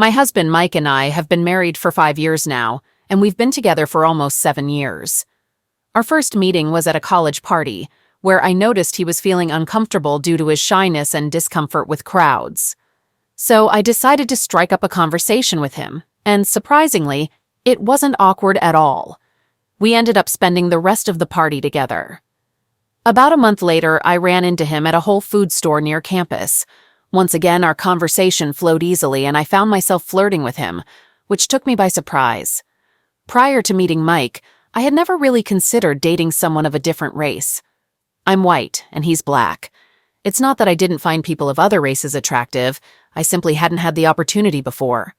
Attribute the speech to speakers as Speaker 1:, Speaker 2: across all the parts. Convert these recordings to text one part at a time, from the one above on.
Speaker 1: My husband Mike and I have been married for 5 years now, and we've been together for almost 7 years. Our first meeting was at a college party, where I noticed he was feeling uncomfortable due to his shyness and discomfort with crowds. So I decided to strike up a conversation with him, and surprisingly, it wasn't awkward at all. We ended up spending the rest of the party together. About a month later, I ran into him at a Whole Foods store near campus. Once again, our conversation flowed easily, and I found myself flirting with him, which took me by surprise. Prior to meeting Mike, I had never really considered dating someone of a different race. I'm white, and he's black. It's not that I didn't find people of other races attractive, I simply hadn't had the opportunity before.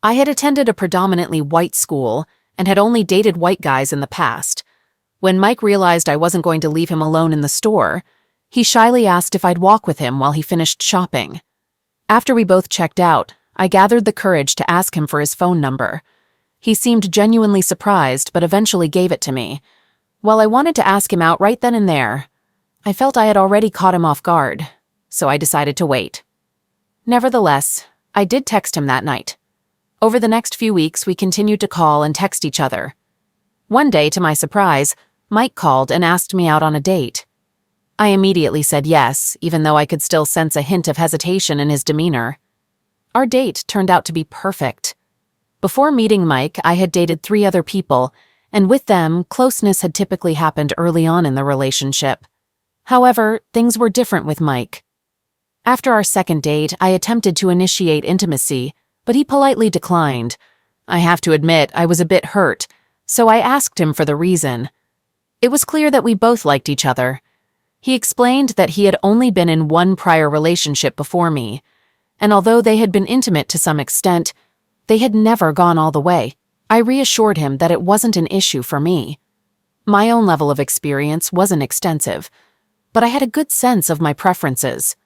Speaker 1: I had attended a predominantly white school and had only dated white guys in the past. When Mike realized I wasn't going to leave him alone in the store, he shyly asked if I'd walk with him while he finished shopping. After we both checked out, I gathered the courage to ask him for his phone number. He seemed genuinely surprised, but eventually gave it to me. While I wanted to ask him out right then and there, I felt I had already caught him off guard, so I decided to wait. Nevertheless, I did text him that night. Over the next few weeks, we continued to call and text each other. One day, to my surprise, Mike called and asked me out on a date. I immediately said yes, even though I could still sense a hint of hesitation in his demeanor. Our date turned out to be perfect. Before meeting Mike, I had dated 3 other people, and with them, closeness had typically happened early on in the relationship. However, things were different with Mike. After our second date, I attempted to initiate intimacy, but he politely declined. I have to admit, I was a bit hurt, so I asked him for the reason. It was clear that we both liked each other. He explained that he had only been in one prior relationship before me, and although they had been intimate to some extent, they had never gone all the way. I reassured him that it wasn't an issue for me. My own level of experience wasn't extensive, but I had a good sense of my preferences.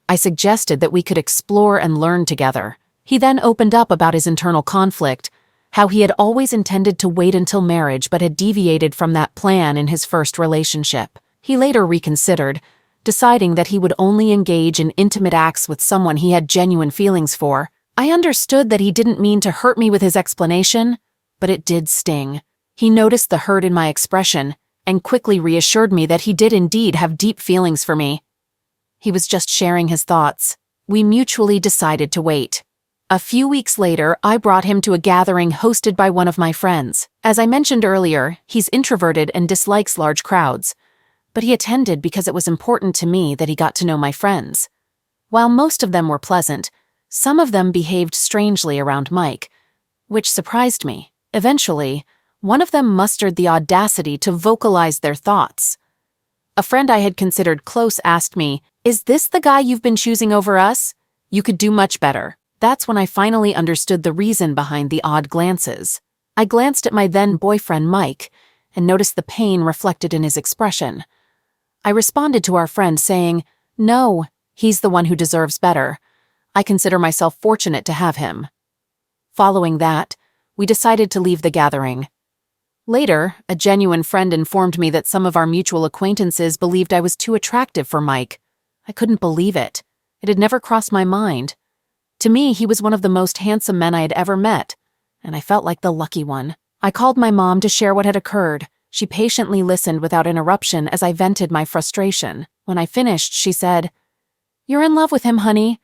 Speaker 1: I suggested that we could explore and learn together. He then opened up about his internal conflict, how he had always intended to wait until marriage but had deviated from that plan in his first relationship. He later reconsidered, deciding that he would only engage in intimate acts with someone he had genuine feelings for. I understood that he didn't mean to hurt me with his explanation, but it did sting. He noticed the hurt in my expression and quickly reassured me that he did indeed have deep feelings for me. He was just sharing his thoughts. We mutually decided to wait. A few weeks later, I brought him to a gathering hosted by one of my friends. As I mentioned earlier, he's introverted and dislikes large crowds, but he attended because it was important to me that he got to know my friends. While most of them were pleasant, some of them behaved strangely around Mike, which surprised me. Eventually, one of them mustered the audacity to vocalize their thoughts. A friend I had considered close asked me, "Is this the guy you've been choosing over us? You could do much better." That's when I finally understood the reason behind the odd glances. I glanced at my then-boyfriend Mike and noticed the pain reflected in his expression. I responded to our friend saying, "No, he's the one who deserves better. I consider myself fortunate to have him." Following that, we decided to leave the gathering. Later, a genuine friend informed me that some of our mutual acquaintances believed I was too attractive for Mike. I couldn't believe it. It had never crossed my mind. To me, he was one of the most handsome men I had ever met, and I felt like the lucky one. I called my mom to share what had occurred. She patiently listened without interruption as I vented my frustration. When I finished, she said, "You're in love with him, honey.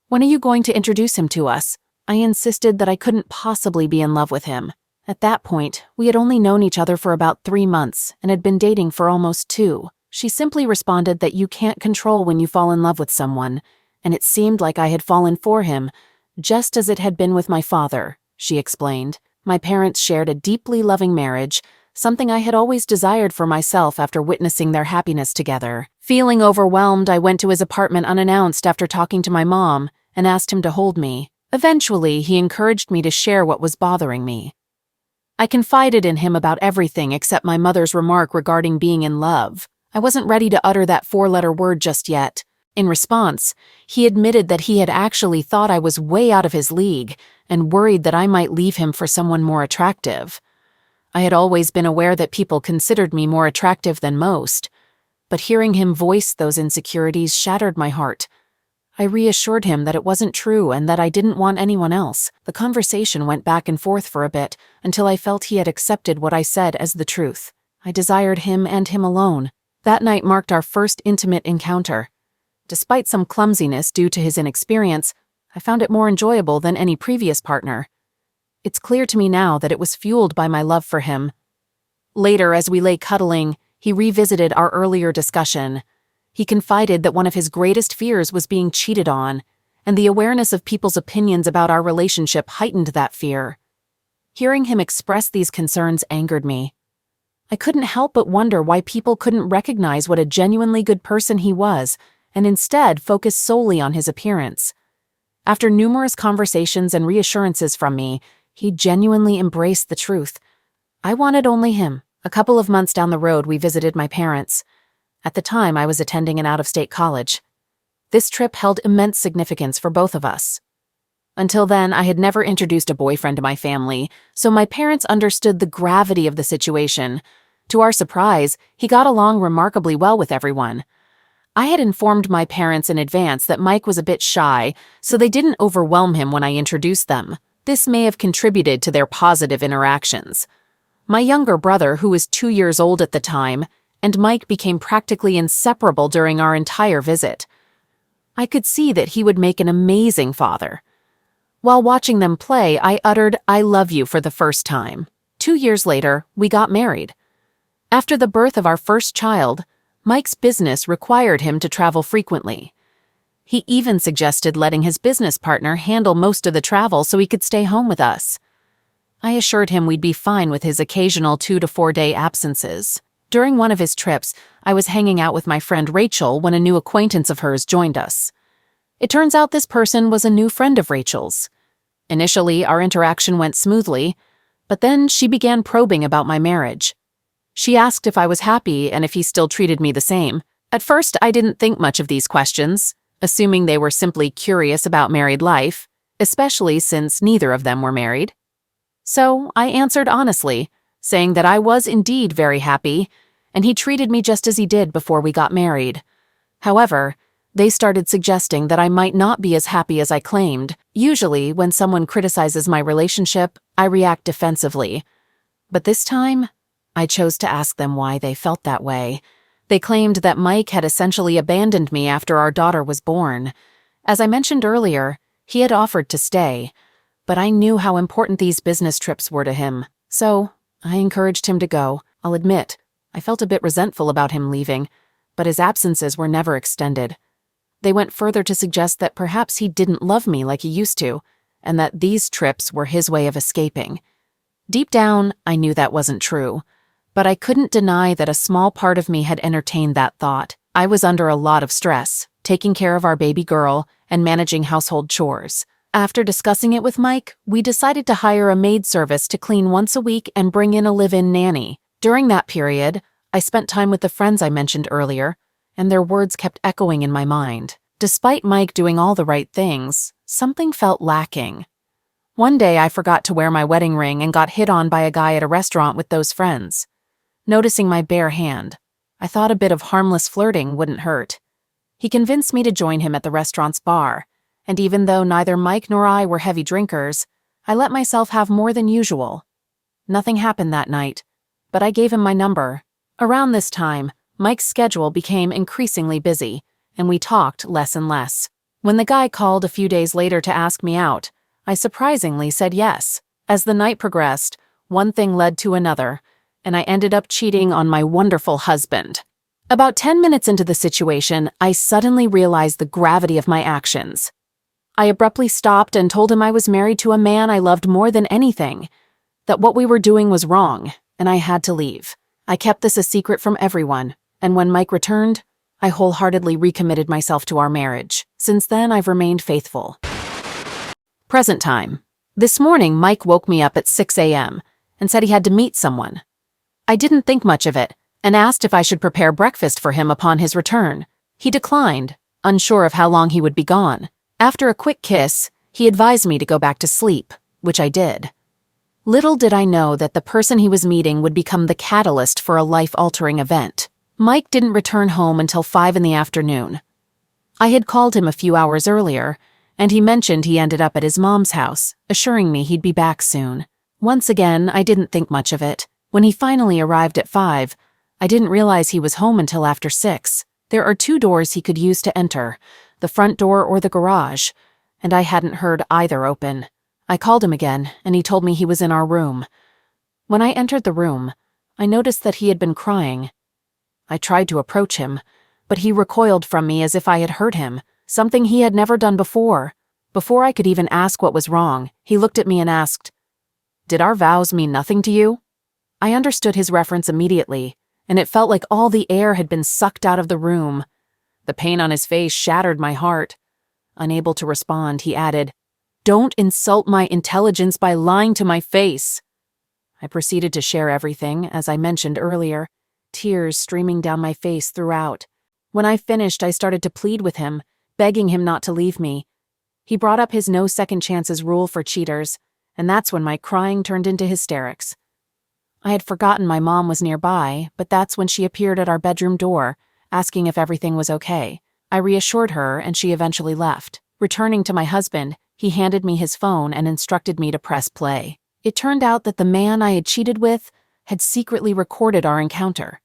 Speaker 1: When are you going to introduce him to us?" I insisted that I couldn't possibly be in love with him. At that point, we had only known each other for about 3 months and had been dating for almost 2. She simply responded that you can't control when you fall in love with someone, and it seemed like I had fallen for him, just as it had been with my father, she explained. My parents shared a deeply loving marriage, something I had always desired for myself after witnessing their happiness together. Feeling overwhelmed, I went to his apartment unannounced after talking to my mom and asked him to hold me. Eventually, he encouraged me to share what was bothering me. I confided in him about everything except my mother's remark regarding being in love. I wasn't ready to utter that 4-letter word just yet. In response, he admitted that he had actually thought I was way out of his league and worried that I might leave him for someone more attractive. I had always been aware that people considered me more attractive than most, but hearing him voice those insecurities shattered my heart. I reassured him that it wasn't true and that I didn't want anyone else. The conversation went back and forth for a bit until I felt he had accepted what I said as the truth. I desired him and him alone. That night marked our first intimate encounter. Despite some clumsiness due to his inexperience, I found it more enjoyable than any previous partner. It's clear to me now that it was fueled by my love for him. Later, as we lay cuddling, he revisited our earlier discussion. He confided that one of his greatest fears was being cheated on, and the awareness of people's opinions about our relationship heightened that fear. Hearing him express these concerns angered me. I couldn't help but wonder why people couldn't recognize what a genuinely good person he was, and instead focus solely on his appearance. After numerous conversations and reassurances from me, he genuinely embraced the truth. I wanted only him. A couple of months down the road, we visited my parents. At the time, I was attending an out-of-state college. This trip held immense significance for both of us. Until then, I had never introduced a boyfriend to my family, so my parents understood the gravity of the situation. To our surprise, he got along remarkably well with everyone. I had informed my parents in advance that Mike was a bit shy, so they didn't overwhelm him when I introduced them. This may have contributed to their positive interactions. My younger brother, who was 2 years old at the time, and Mike became practically inseparable during our entire visit. I could see that he would make an amazing father. While watching them play, I uttered, "I love you," for the first time. 2 years later, we got married. After the birth of our first child, Mike's business required him to travel frequently. He even suggested letting his business partner handle most of the travel so he could stay home with us. I assured him we'd be fine with his occasional 2 to 4 day absences. During one of his trips, I was hanging out with my friend Rachel when a new acquaintance of hers joined us. It turns out this person was a new friend of Rachel's. Initially, our interaction went smoothly, but then she began probing about my marriage. She asked if I was happy and if he still treated me the same. At first, I didn't think much of these questions, assuming they were simply curious about married life, especially since neither of them were married. So I answered honestly, saying that I was indeed very happy, and he treated me just as he did before we got married. However, they started suggesting that I might not be as happy as I claimed. Usually, when someone criticizes my relationship, I react defensively. But this time, I chose to ask them why they felt that way. They claimed that Mike had essentially abandoned me after our daughter was born. As I mentioned earlier, he had offered to stay, but I knew how important these business trips were to him, so I encouraged him to go. I'll admit, I felt a bit resentful about him leaving, but his absences were never extended. They went further to suggest that perhaps he didn't love me like he used to, and that these trips were his way of escaping. Deep down, I knew that wasn't true, but I couldn't deny that a small part of me had entertained that thought. I was under a lot of stress, taking care of our baby girl and managing household chores. After discussing it with Mike, we decided to hire a maid service to clean once a week and bring in a live-in nanny. During that period, I spent time with the friends I mentioned earlier, and their words kept echoing in my mind. Despite Mike doing all the right things, something felt lacking. One day I forgot to wear my wedding ring and got hit on by a guy at a restaurant with those friends. Noticing my bare hand, I thought a bit of harmless flirting wouldn't hurt. He convinced me to join him at the restaurant's bar, and even though neither Mike nor I were heavy drinkers, I let myself have more than usual. Nothing happened that night, but I gave him my number. Around this time, Mike's schedule became increasingly busy, and we talked less and less. When the guy called a few days later to ask me out, I surprisingly said yes. As the night progressed, one thing led to another, and I ended up cheating on my wonderful husband. About 10 minutes into the situation, I suddenly realized the gravity of my actions. I abruptly stopped and told him I was married to a man I loved more than anything, that what we were doing was wrong, and I had to leave. I kept this a secret from everyone, and when Mike returned, I wholeheartedly recommitted myself to our marriage. Since then, I've remained faithful. Present time. This morning, Mike woke me up at 6 a.m. and said he had to meet someone. I didn't think much of it and asked if I should prepare breakfast for him upon his return. He declined, unsure of how long he would be gone. After a quick kiss, he advised me to go back to sleep, which I did. Little did I know that the person he was meeting would become the catalyst for a life-altering event. Mike didn't return home until 5 in the afternoon. I had called him a few hours earlier, and he mentioned he ended up at his mom's house, assuring me he'd be back soon. Once again, I didn't think much of it. When he finally arrived at 5, I didn't realize he was home until after 6. There are 2 doors he could use to enter, the front door or the garage, and I hadn't heard either open. I called him again, and he told me he was in our room. When I entered the room, I noticed that he had been crying. I tried to approach him, but he recoiled from me as if I had hurt him, something he had never done before. Before I could even ask what was wrong, he looked at me and asked, "Did our vows mean nothing to you?" I understood his reference immediately, and it felt like all the air had been sucked out of the room. The pain on his face shattered my heart. Unable to respond, he added, "Don't insult my intelligence by lying to my face." I proceeded to share everything, as I mentioned earlier, tears streaming down my face throughout. When I finished, I started to plead with him, begging him not to leave me. He brought up his no second chances rule for cheaters, and that's when my crying turned into hysterics. I had forgotten my mom was nearby, but that's when she appeared at our bedroom door, asking if everything was okay. I reassured her, and she eventually left. Returning to my husband, he handed me his phone and instructed me to press play. It turned out that the man I had cheated with had secretly recorded our encounter.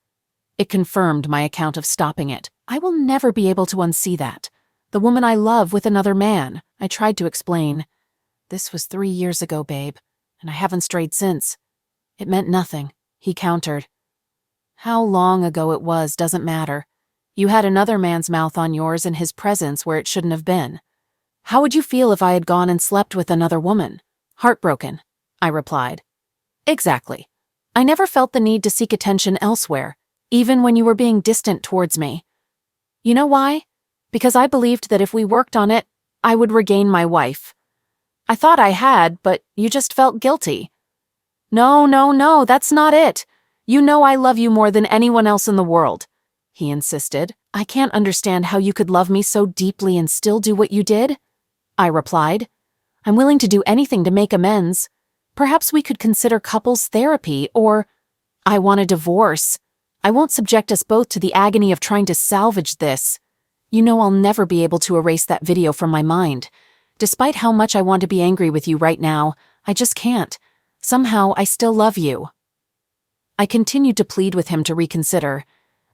Speaker 1: It confirmed my account of stopping it. I will never be able to unsee that. The woman I love with another man. I tried to explain. "This was 3 years ago, babe, and I haven't strayed since." "It meant nothing," he countered. "How long ago it was doesn't matter. You had another man's mouth on yours in his presence where it shouldn't have been. How would you feel if I had gone and slept with another woman?" "Heartbroken," I replied. "Exactly. I never felt the need to seek attention elsewhere, even when you were being distant towards me. You know why? Because I believed that if we worked on it, I would regain my wife. I thought I had, but you just felt guilty." No, that's not it. You know I love you more than anyone else in the world," he insisted. "I can't understand how you could love me so deeply and still do what you did," I replied. "I'm willing to do anything to make amends. Perhaps we could consider couples therapy, or I want a divorce. I won't subject us both to the agony of trying to salvage this. You know I'll never be able to erase that video from my mind. Despite how much I want to be angry with you right now, I just can't. Somehow, I still love you." I continued to plead with him to reconsider.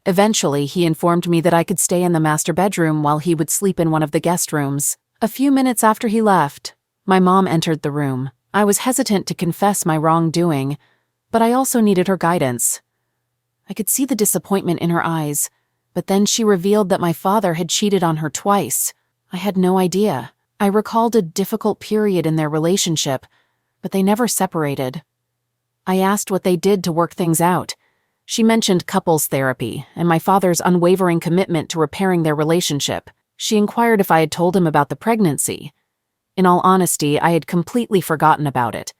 Speaker 1: Eventually, he informed me that I could stay in the master bedroom while he would sleep in one of the guest rooms. A few minutes after he left, my mom entered the room. I was hesitant to confess my wrongdoing, but I also needed her guidance. I could see the disappointment in her eyes, but then she revealed that my father had cheated on her twice. I had no idea. I recalled a difficult period in their relationship, but they never separated. I asked what they did to work things out. She mentioned couples therapy and my father's unwavering commitment to repairing their relationship. She inquired if I had told him about the pregnancy. In all honesty, I had completely forgotten about it.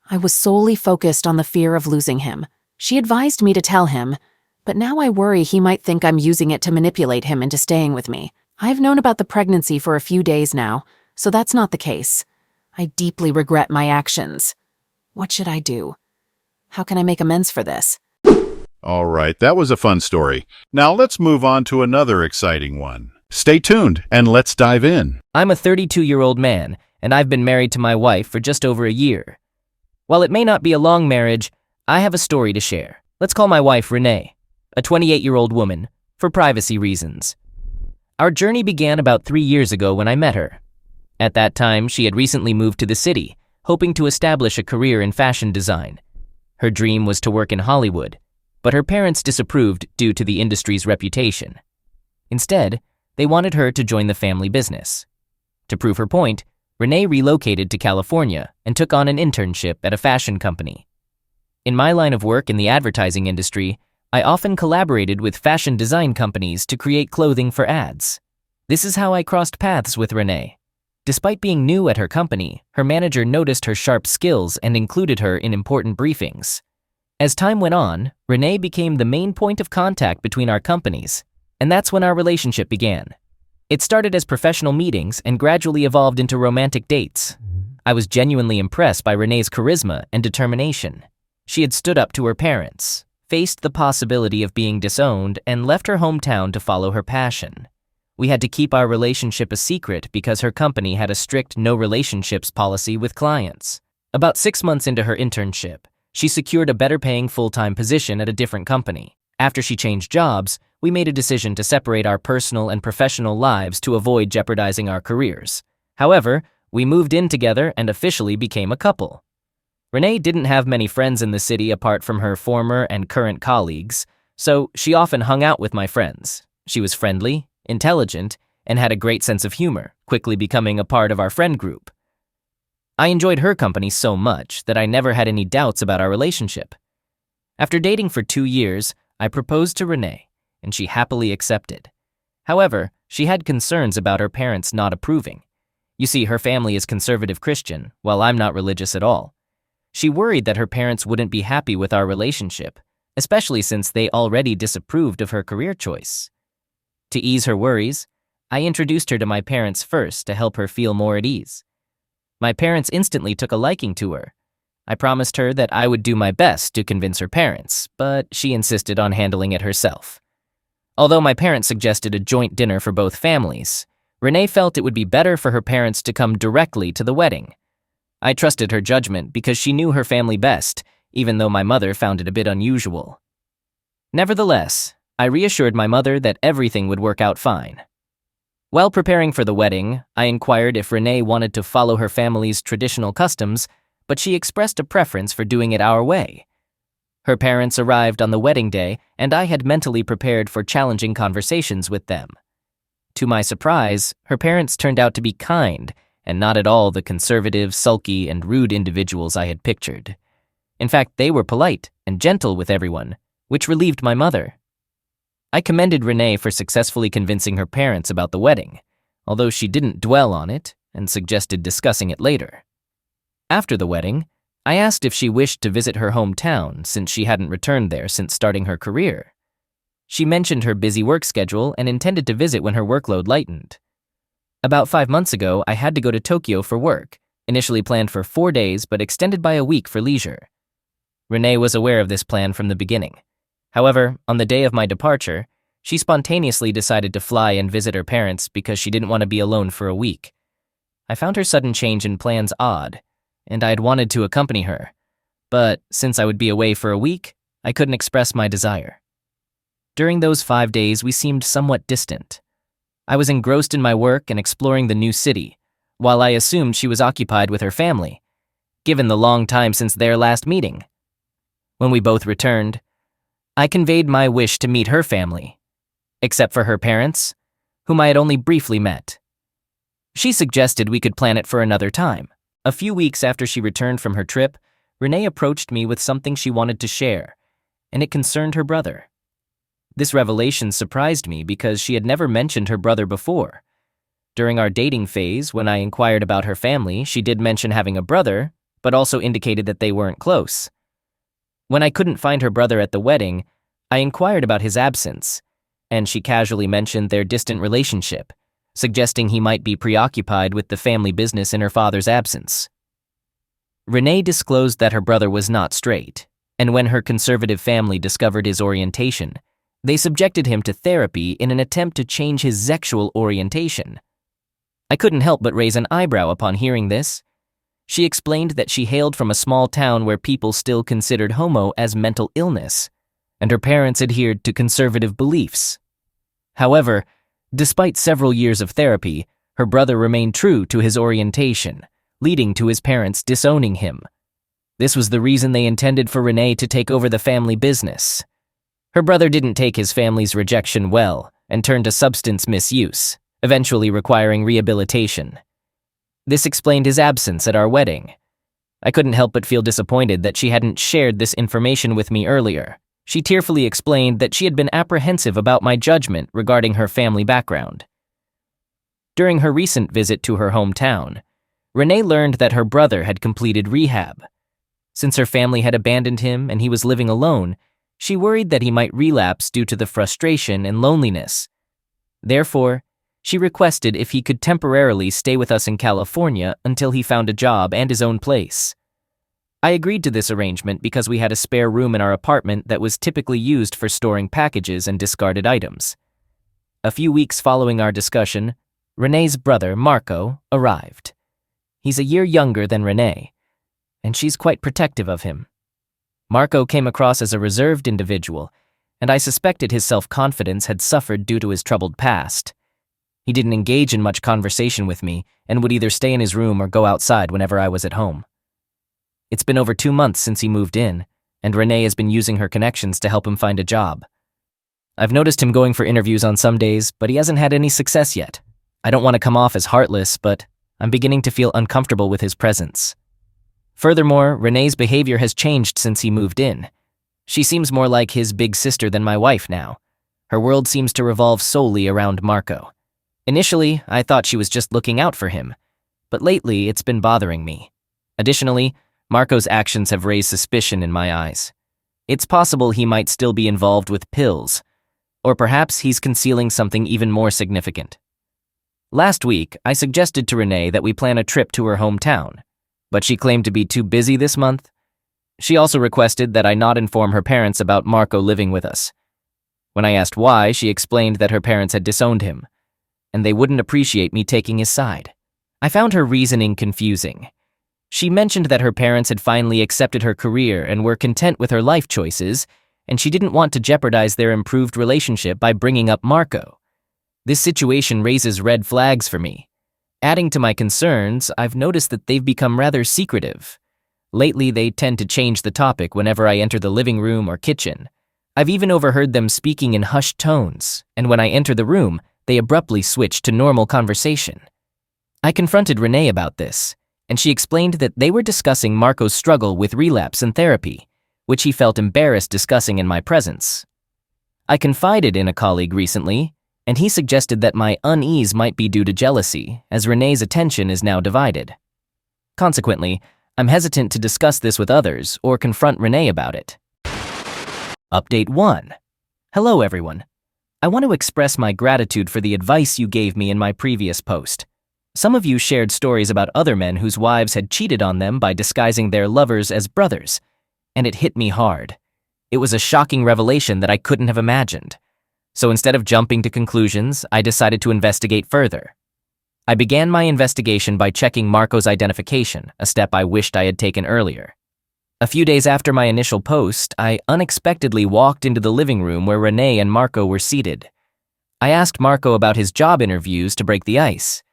Speaker 1: I was solely focused on the fear of losing him. She advised me to tell him, but now I worry he might think I'm using it to manipulate him into staying with me. I've known about the pregnancy for a few days now, so that's not the case. I deeply regret my actions. What should I do? How can I make amends for this?
Speaker 2: All right, that was a fun story. Now let's move on to another exciting one. Stay tuned and let's dive in.
Speaker 3: I'm a 32-year-old man, and I've been married to my wife for just over a year. While it may not be a long marriage, I have a story to share. Let's call my wife Renee, a 28-year-old woman, for privacy reasons. Our journey began about 3 years ago when I met her. At that time, she had recently moved to the city, hoping to establish a career in fashion design. Her dream was to work in Hollywood, but her parents disapproved due to the industry's reputation. Instead, they wanted her to join the family business. To prove her point, Renee relocated to California and took on an internship at a fashion company. In my line of work in the advertising industry, I often collaborated with fashion design companies to create clothing for ads. This is how I crossed paths with Renee. Despite being new at her company, her manager noticed her sharp skills and included her in important briefings. As time went on, Renee became the main point of contact between our companies, and that's when our relationship began. It started as professional meetings and gradually evolved into romantic dates. I was genuinely impressed by Renee's charisma and determination. She had stood up to her parents, faced the possibility of being disowned, and left her hometown to follow her passion. We had to keep our relationship a secret because her company had a strict no relationships policy with clients. About 6 months into her internship, she secured a better-paying full-time position at a different company. After she changed jobs, we made a decision to separate our personal and professional lives to avoid jeopardizing our careers. However, we moved in together and officially became a couple. Renee didn't have many friends in the city apart from her former and current colleagues, so she often hung out with my friends. She was friendly, intelligent, and had a great sense of humor, quickly becoming a part of our friend group. I enjoyed her company so much that I never had any doubts about our relationship. After dating for 2 years, I proposed to Renee, and she happily accepted. However, she had concerns about her parents not approving. You see, her family is conservative Christian, while I'm not religious at all. She worried that her parents wouldn't be happy with our relationship, especially since they already disapproved of her career choice. To ease her worries, I introduced her to my parents first to help her feel more at ease. My parents instantly took a liking to her. I promised her that I would do my best to convince her parents, but she insisted on handling it herself. Although my parents suggested a joint dinner for both families, Renee felt it would be better for her parents to come directly to the wedding. I trusted her judgment because she knew her family best, even though my mother found it a bit unusual. Nevertheless, I reassured my mother that everything would work out fine. While preparing for the wedding, I inquired if Renee wanted to follow her family's traditional customs, but she expressed a preference for doing it our way. Her parents arrived on the wedding day, and I had mentally prepared for challenging conversations with them. To my surprise, her parents turned out to be kind, and not at all the conservative, sulky, and rude individuals I had pictured. In fact, they were polite and gentle with everyone, which relieved my mother. I commended Renee for successfully convincing her parents about the wedding, although she didn't dwell on it and suggested discussing it later. After the wedding, I asked if she wished to visit her hometown since she hadn't returned there since starting her career. She mentioned her busy work schedule and intended to visit when her workload lightened. About 5 months ago, I had to go to Tokyo for work, initially planned for 4 days but extended by a week for leisure. Renee was aware of this plan from the beginning. However, on the day of my departure, she spontaneously decided to fly and visit her parents because she didn't want to be alone for a week. I found her sudden change in plans odd, and I had wanted to accompany her. But since I would be away for a week, I couldn't express my desire. During those 5 days, we seemed somewhat distant. I was engrossed in my work and exploring the new city, while I assumed she was occupied with her family, given the long time since their last meeting. When we both returned, I conveyed my wish to meet her family, except for her parents, whom I had only briefly met. She suggested we could plan it for another time. A few weeks after she returned from her trip, Renee approached me with something she wanted to share, and it concerned her brother. This revelation surprised me because she had never mentioned her brother before. During our dating phase, when I inquired about her family, she did mention having a brother, but also indicated that they weren't close. When I couldn't find her brother at the wedding, I inquired about his absence, and she casually mentioned their distant relationship, suggesting he might be preoccupied with the family business in her father's absence. Renee disclosed that her brother was not straight, and when her conservative family discovered his orientation, they subjected him to therapy in an attempt to change his sexual orientation. I couldn't help but raise an eyebrow upon hearing this. She explained that she hailed from a small town where people still considered homo as mental illness, and her parents adhered to conservative beliefs. However, despite several years of therapy, her brother remained true to his orientation, leading to his parents disowning him. This was the reason they intended for Renee to take over the family business. Her brother didn't take his family's rejection well and turned to substance misuse, eventually requiring rehabilitation. This explained his absence at our wedding. I couldn't help but feel disappointed that she hadn't shared this information with me earlier. She tearfully explained that she had been apprehensive about my judgment regarding her family background. During her recent visit to her hometown, Renee learned that her brother had completed rehab. Since her family had abandoned him and he was living alone, she worried that he might relapse due to the frustration and loneliness. Therefore, she requested if he could temporarily stay with us in California until he found a job and his own place. I agreed to this arrangement because we had a spare room in our apartment that was typically used for storing packages and discarded items. A few weeks following our discussion, Renee's brother, Marco, arrived. He's a year younger than Renee, and she's quite protective of him. Marco came across as a reserved individual, and I suspected his self-confidence had suffered due to his troubled past. He didn't engage in much conversation with me and would either stay in his room or go outside whenever I was at home. It's been over 2 months since he moved in, and Renee has been using her connections to help him find a job. I've noticed him going for interviews on some days, but he hasn't had any success yet. I don't want to come off as heartless, but I'm beginning to feel uncomfortable with his presence. Furthermore, Renee's behavior has changed since he moved in. She seems more like his big sister than my wife now. Her world seems to revolve solely around Marco. Initially, I thought she was just looking out for him, but lately it's been bothering me. Additionally, Marco's actions have raised suspicion in my eyes. It's possible he might still be involved with pills, or perhaps he's concealing something even more significant. Last week, I suggested to Renee that we plan a trip to her hometown, but she claimed to be too busy this month. She also requested that I not inform her parents about Marco living with us. When I asked why, she explained that her parents had disowned him, and they wouldn't appreciate me taking his side. I found her reasoning confusing. She mentioned that her parents had finally accepted her career and were content with her life choices, and she didn't want to jeopardize their improved relationship by bringing up Marco. This situation raises red flags for me. Adding to my concerns, I've noticed that they've become rather secretive. Lately, they tend to change the topic whenever I enter the living room or kitchen. I've even overheard them speaking in hushed tones, and when I enter the room, they abruptly switch to normal conversation. I confronted Renee about this, and she explained that they were discussing Marco's struggle with relapse and therapy, which he felt embarrassed discussing in my presence. I confided in a colleague recently, and he suggested that my unease might be due to jealousy, as Renee's attention is now divided. Consequently, I'm hesitant to discuss this with others or confront Renee about it. Update 1. Hello, everyone. I want to express my gratitude for the advice you gave me in my previous post. Some of you shared stories about other men whose wives had cheated on them by disguising their lovers as brothers, and it hit me hard. It was a shocking revelation that I couldn't have imagined. So instead of jumping to conclusions, I decided to investigate further. I began my investigation by checking Marco's identification, a step I wished I had taken earlier. A few days after my initial post, I unexpectedly walked into the living room where Renee and Marco were seated. I asked Marco about his job interviews to break the ice.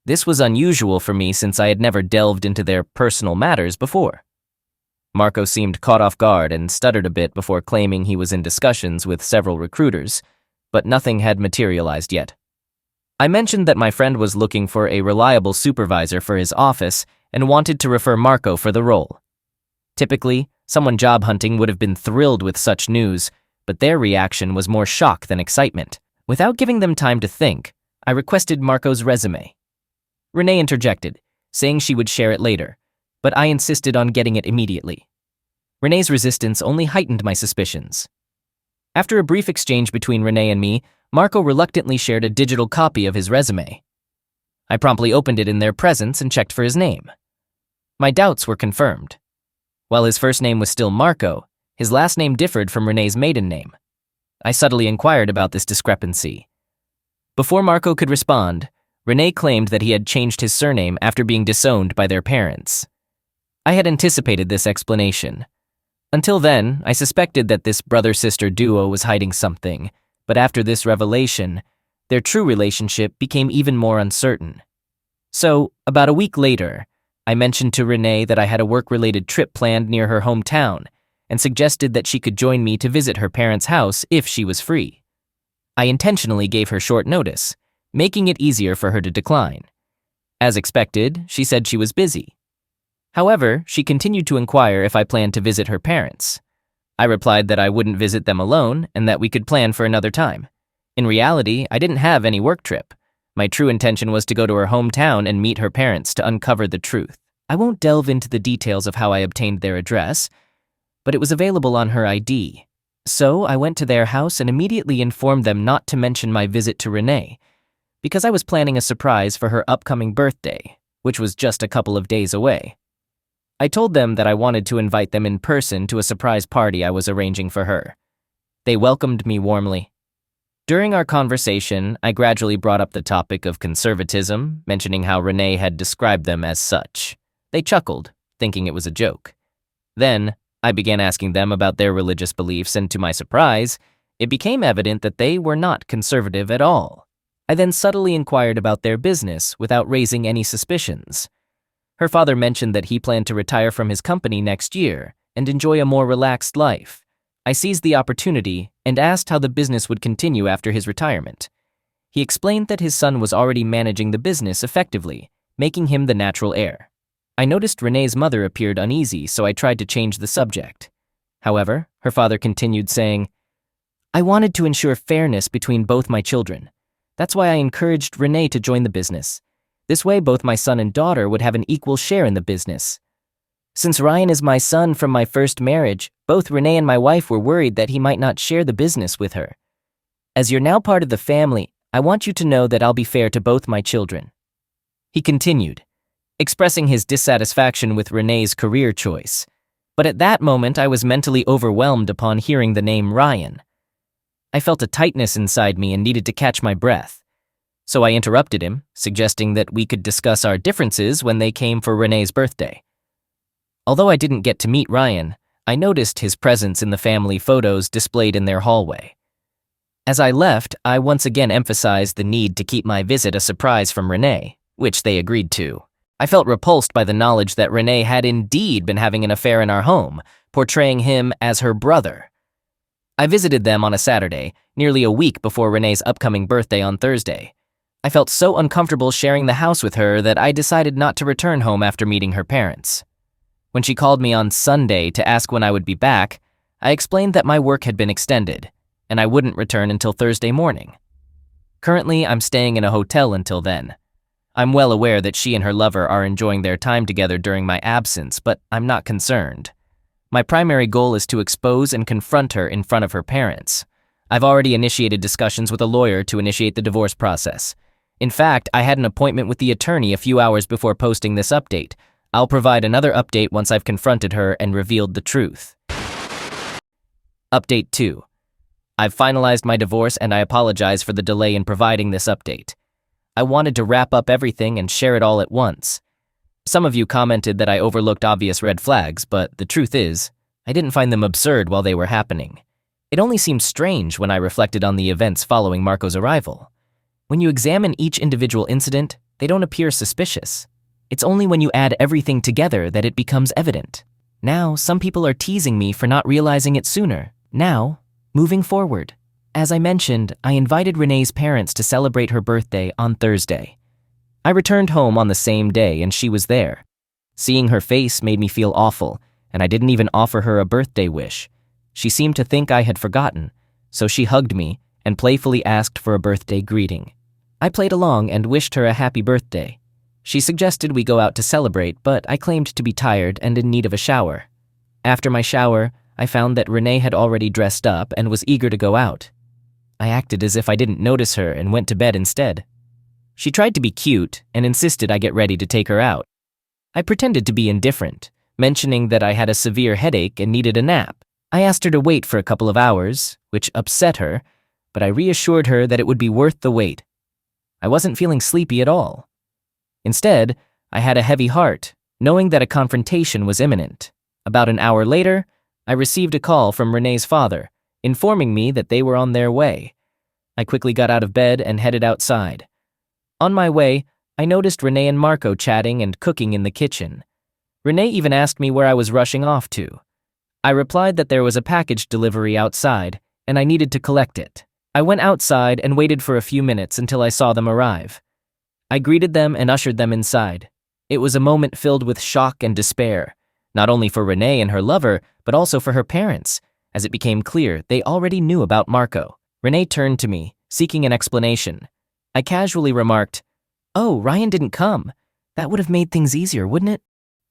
Speaker 3: This was unusual for me since I had never delved into their personal matters before. Marco seemed caught off guard and stuttered a bit before claiming he was in discussions with several recruiters, but nothing had materialized yet. I mentioned that my friend was looking for a reliable supervisor for his office and wanted to refer Marco for the role. Typically, someone job hunting would have been thrilled with such news, but their reaction was more shock than excitement. Without giving them time to think, I requested Marco's resume. Renee interjected, saying she would share it later, but I insisted on getting it immediately. Renee's resistance only heightened my suspicions. After a brief exchange between Renee and me, Marco reluctantly shared a digital copy of his resume. I promptly opened it in their presence and checked for his name. My doubts were confirmed. While his first name was still Marco, his last name differed from Renee's maiden name. I subtly inquired about this discrepancy. Before Marco could respond, Renee claimed that he had changed his surname after being disowned by their parents. I had anticipated this explanation. Until then, I suspected that this brother-sister duo was hiding something, but after this revelation, their true relationship became even more uncertain. So, about a week later, I mentioned to Renee that I had a work-related trip planned near her hometown and suggested that she could join me to visit her parents' house if she was free. I intentionally gave her short notice, making it easier for her to decline. As expected, she said she was busy. However, she continued to inquire if I planned to visit her parents. I replied that I wouldn't visit them alone and that we could plan for another time. In reality, I didn't have any work trip. My true intention was to go to her hometown and meet her parents to uncover the truth. I won't delve into the details of how I obtained their address, but it was available on her ID. So I went to their house and immediately informed them not to mention my visit to Renee, because I was planning a surprise for her upcoming birthday, which was just a couple of days away. I told them that I wanted to invite them in person to a surprise party I was arranging for her. They welcomed me warmly. During our conversation, I gradually brought up the topic of conservatism, mentioning how Renee had described them as such. They chuckled, thinking it was a joke. Then, I began asking them about their religious beliefs, and to my surprise, it became evident that they were not conservative at all. I then subtly inquired about their business without raising any suspicions. Her father mentioned that he planned to retire from his company next year and enjoy a more relaxed life. I seized the opportunity and asked how the business would continue after his retirement. He explained that his son was already managing the business effectively, making him the natural heir. I noticed Renee's mother appeared uneasy, so I tried to change the subject. However, her father continued saying, "I wanted to ensure fairness between both my children. That's why I encouraged Renee to join the business. This way, both my son and daughter would have an equal share in the business. Since Ryan is my son from my first marriage, both Renee and my wife were worried that he might not share the business with her. As you're now part of the family, I want you to know that I'll be fair to both my children." He continued, expressing his dissatisfaction with Renee's career choice. But at that moment, I was mentally overwhelmed upon hearing the name Ryan. I felt a tightness inside me and needed to catch my breath. So I interrupted him, suggesting that we could discuss our differences when they came for Renee's birthday. Although I didn't get to meet Ryan, I noticed his presence in the family photos displayed in their hallway. As I left, I once again emphasized the need to keep my visit a surprise from Renee, which they agreed to. I felt repulsed by the knowledge that Renee had indeed been having an affair in our home, portraying him as her brother. I visited them on a Saturday, nearly a week before Renee's upcoming birthday on Thursday. I felt so uncomfortable sharing the house with her that I decided not to return home after meeting her parents. When she called me on Sunday to ask when I would be back, I explained that my work had been extended, and I wouldn't return until Thursday morning. Currently, I'm staying in a hotel until then. I'm well aware that she and her lover are enjoying their time together during my absence, but I'm not concerned. My primary goal is to expose and confront her in front of her parents. I've already initiated discussions with a lawyer to initiate the divorce process. In fact, I had an appointment with the attorney a few hours before posting this update. I'll provide another update once I've confronted her and revealed the truth. Update 2. I've finalized my divorce and I apologize for the delay in providing this update. I wanted to wrap up everything and share it all at once. Some of you commented that I overlooked obvious red flags, but the truth is, I didn't find them absurd while they were happening. It only seemed strange when I reflected on the events following Marco's arrival. When you examine each individual incident, they don't appear suspicious. It's only when you add everything together that it becomes evident. Now, some people are teasing me for not realizing it sooner. Now, moving forward. As I mentioned, I invited Renee's parents to celebrate her birthday on Thursday. I returned home on the same day and she was there. Seeing her face made me feel awful, and I didn't even offer her a birthday wish. She seemed to think I had forgotten, so she hugged me and playfully asked for a birthday greeting. I played along and wished her a happy birthday. She suggested we go out to celebrate, but I claimed to be tired and in need of a shower. After my shower, I found that Renee had already dressed up and was eager to go out. I acted as if I didn't notice her and went to bed instead. She tried to be cute and insisted I get ready to take her out. I pretended to be indifferent, mentioning that I had a severe headache and needed a nap. I asked her to wait for a couple of hours, which upset her, but I reassured her that it would be worth the wait. I wasn't feeling sleepy at all. Instead, I had a heavy heart, knowing that a confrontation was imminent. About an hour later, I received a call from Renee's father, informing me that they were on their way. I quickly got out of bed and headed outside. On my way, I noticed Renee and Marco chatting and cooking in the kitchen. Renee even asked me where I was rushing off to. I replied that there was a package delivery outside, and I needed to collect it. I went outside and waited for a few minutes until I saw them arrive. I greeted them and ushered them inside. It was a moment filled with shock and despair, not only for Renee and her lover, but also for her parents, as it became clear they already knew about Marco. Renee turned to me, seeking an explanation. I casually remarked, "Oh, Ryan didn't come. That would have made things easier, wouldn't it?"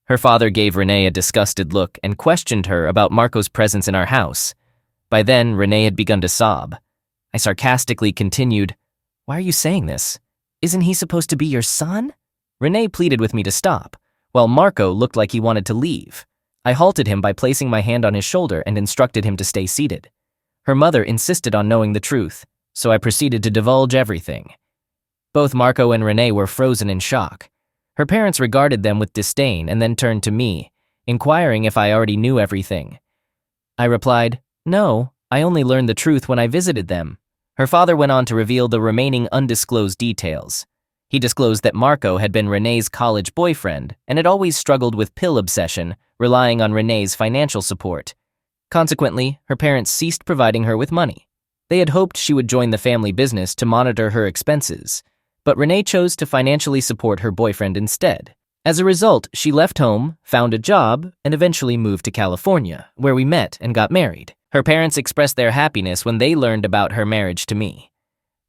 Speaker 3: Her father gave Renee a disgusted look and questioned her about Marco's presence in our house. By then, Renee had begun to sob. I sarcastically continued, "Why are you saying this? Isn't he supposed to be your son?" Renee pleaded with me to stop, while Marco looked like he wanted to leave. I halted him by placing my hand on his shoulder and instructed him to stay seated. Her mother insisted on knowing the truth, so I proceeded to divulge everything. Both Marco and Renee were frozen in shock. Her parents regarded them with disdain and then turned to me, inquiring if I already knew everything. I replied, "No, I only learned the truth when I visited them." Her father went on to reveal the remaining undisclosed details. He disclosed that Marco had been Renee's college boyfriend and had always struggled with pill obsession, relying on Renee's financial support. Consequently, her parents ceased providing her with money. They had hoped she would join the family business to monitor her expenses, but Renee chose to financially support her boyfriend instead. As a result, she left home, found a job, and eventually moved to California, where we met and got married. Her parents expressed their happiness when they learned about her marriage to me.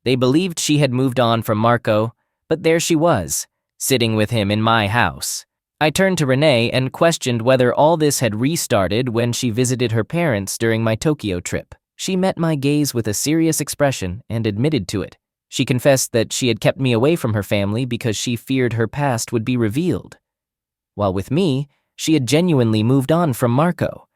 Speaker 3: They believed she had moved on from Marco, but there she was, sitting with him in my house. I turned to Renee and questioned whether all this had restarted when she visited her parents during my Tokyo trip. She met my gaze with a serious expression and admitted to it. She confessed that she had kept me away from her family because she feared her past would be revealed. While with me, she had genuinely moved on from Marco.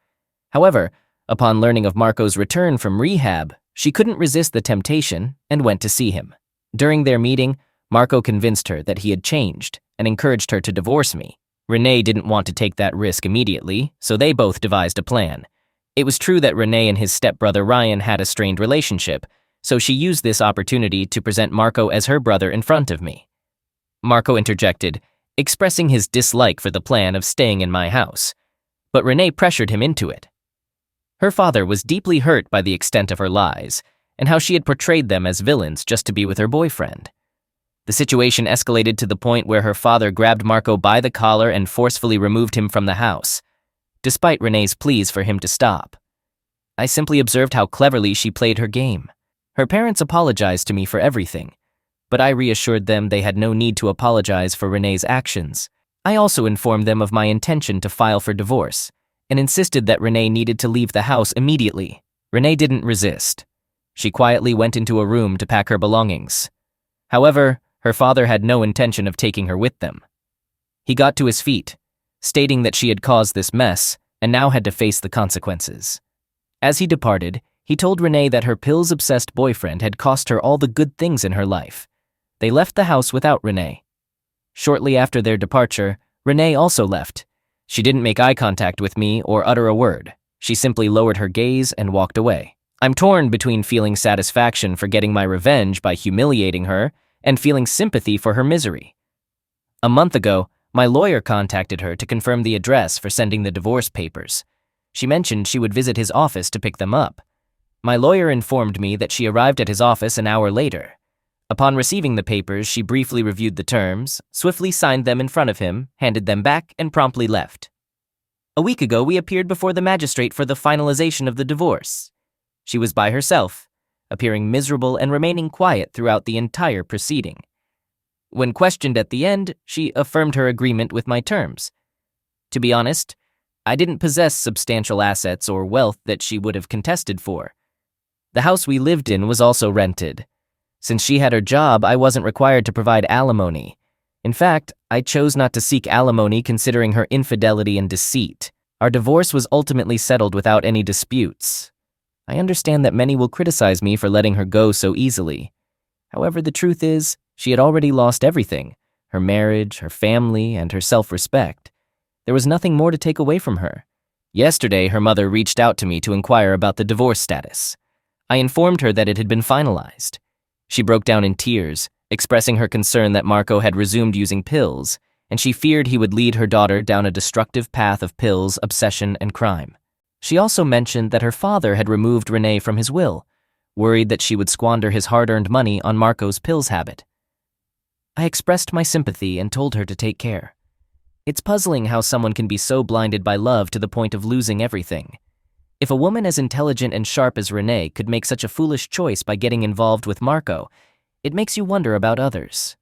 Speaker 3: However, upon learning of Marco's return from rehab, she couldn't resist the temptation and went to see him. During their meeting, Marco convinced her that he had changed and encouraged her to divorce me. Renee didn't want to take that risk immediately, so they both devised a plan. It was true that Renee and his stepbrother Ryan had a strained relationship, so she used this opportunity to present Marco as her brother in front of me. Marco interjected, expressing his dislike for the plan of staying in my house, but Renee pressured him into it. Her father was deeply hurt by the extent of her lies and how she had portrayed them as villains just to be with her boyfriend. The situation escalated to the point where her father grabbed Marco by the collar and forcefully removed him from the house, despite Renee's pleas for him to stop. I simply observed how cleverly she played her game. Her parents apologized to me for everything, but I reassured them they had no need to apologize for Renee's actions. I also informed them of my intention to file for divorce and insisted that Renee needed to leave the house immediately. Renee didn't resist. She quietly went into a room to pack her belongings. However, her father had no intention of taking her with them. He got to his feet, stating that she had caused this mess and now had to face the consequences. As he departed, he told Renee that her pills-obsessed boyfriend had cost her all the good things in her life. They left the house without Renee. Shortly after their departure, Renee also left. She didn't make eye contact with me or utter a word. She simply lowered her gaze and walked away. I'm torn between feeling satisfaction for getting my revenge by humiliating her and feeling sympathy for her misery. A month ago, my lawyer contacted her to confirm the address for sending the divorce papers. She mentioned she would visit his office to pick them up. My lawyer informed me that she arrived at his office an hour later. Upon receiving the papers, she briefly reviewed the terms, swiftly signed them in front of him, handed them back, and promptly left. A week ago, we appeared before the magistrate for the finalization of the divorce. She was by herself, appearing miserable and remaining quiet throughout the entire proceeding. When questioned at the end, she affirmed her agreement with my terms. To be honest, I didn't possess substantial assets or wealth that she would have contested for. The house we lived in was also rented. Since she had her job, I wasn't required to provide alimony. In fact, I chose not to seek alimony considering her infidelity and deceit. Our divorce was ultimately settled without any disputes. I understand that many will criticize me for letting her go so easily. However, the truth is, she had already lost everything: her marriage, her family, and her self-respect. There was nothing more to take away from her. Yesterday, her mother reached out to me to inquire about the divorce status. I informed her that it had been finalized. She broke down in tears, expressing her concern that Marco had resumed using pills, and she feared he would lead her daughter down a destructive path of pills, obsession, and crime. She also mentioned that her father had removed Renee from his will, worried that she would squander his hard-earned money on Marco's pills habit. I expressed my sympathy and told her to take care. It's puzzling how someone can be so blinded by love to the point of losing everything. If a woman as intelligent and sharp as Renee could make such a foolish choice by getting involved with Marco, it makes you wonder about others.